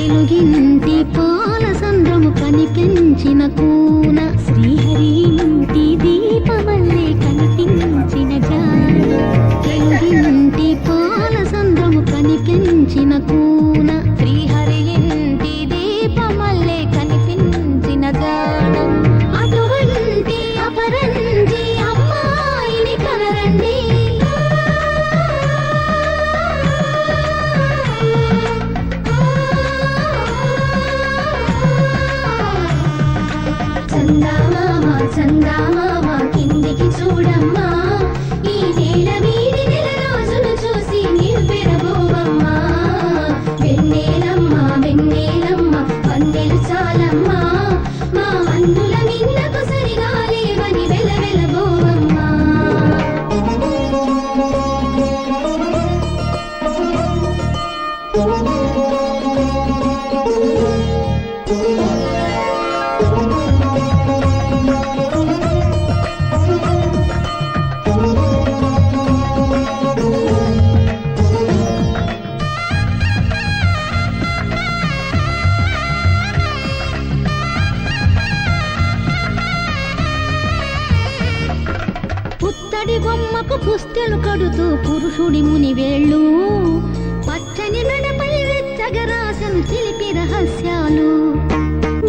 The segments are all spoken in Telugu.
వెలుగింటి పాల సంద్రము కనిపించిన కూన శ్రీహరి ఇంటి దీపమల్లే కనిపించిన జాడ వెలుగింటి పాల సంద్రము కనిపించిన కూన శ్రీహరి ఇంటి దీపమల్లే కనిపించిన జాడ అటువంటి అపరంజి అమ్మాయిని కనరండి చందామామ కిందికి చూడమ్మా ఈ నేల వీడి నెల రోజులు చూసి నివ్వెరబోవమ్మా వెన్నెలమ్మ వెన్నెలమ్మ వన్నెలు చాలమ్మా మా అందుల మిన్నకు సరిగా లేవని వెలవెలబోవమ్మా పుత్తడి బొమ్మకు పుస్తెలు కడుతూ పురుషుడి ముని వేళ్ళు పచ్చని మెడపై వెచ్చగరాసను చిలిపి రహస్యాలు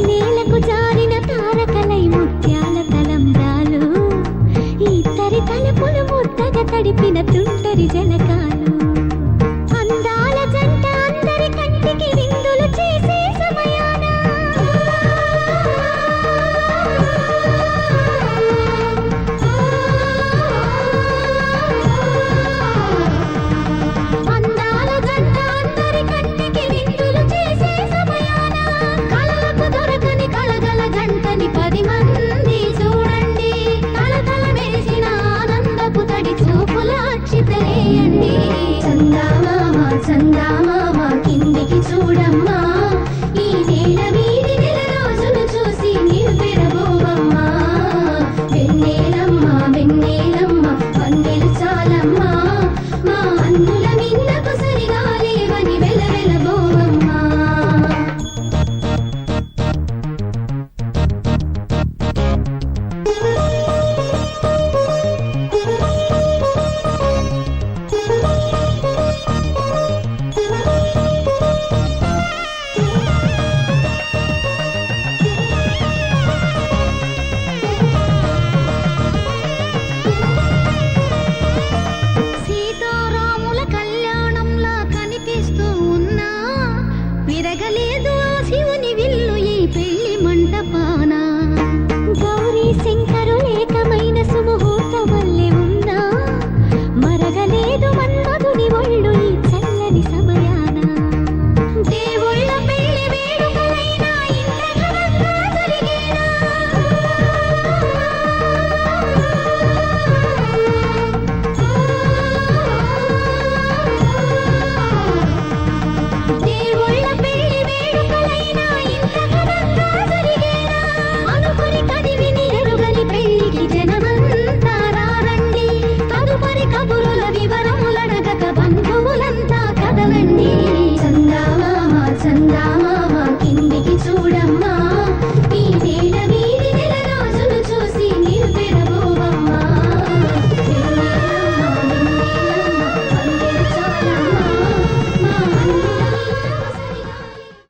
నేలకు జారిన తారకలై ముత్యాల తలంబ్రాలు ఇద్దరి తలుపులు ముద్దగా తడిపిన తుంటరి జలకాలు అందాల జంట అందరి కంటికి విందులు చేసే సమయాన అందాల జంట అందరి కంటికి విందులు చేసే సమయాన కళలకు దొరకని కళగల జంటని 10 మంది చూడండి తలతల మెరిసిన ఆనందపు తడి చూపుల అక్షితలేయండి చందామామ కిందికి చూడమ్మ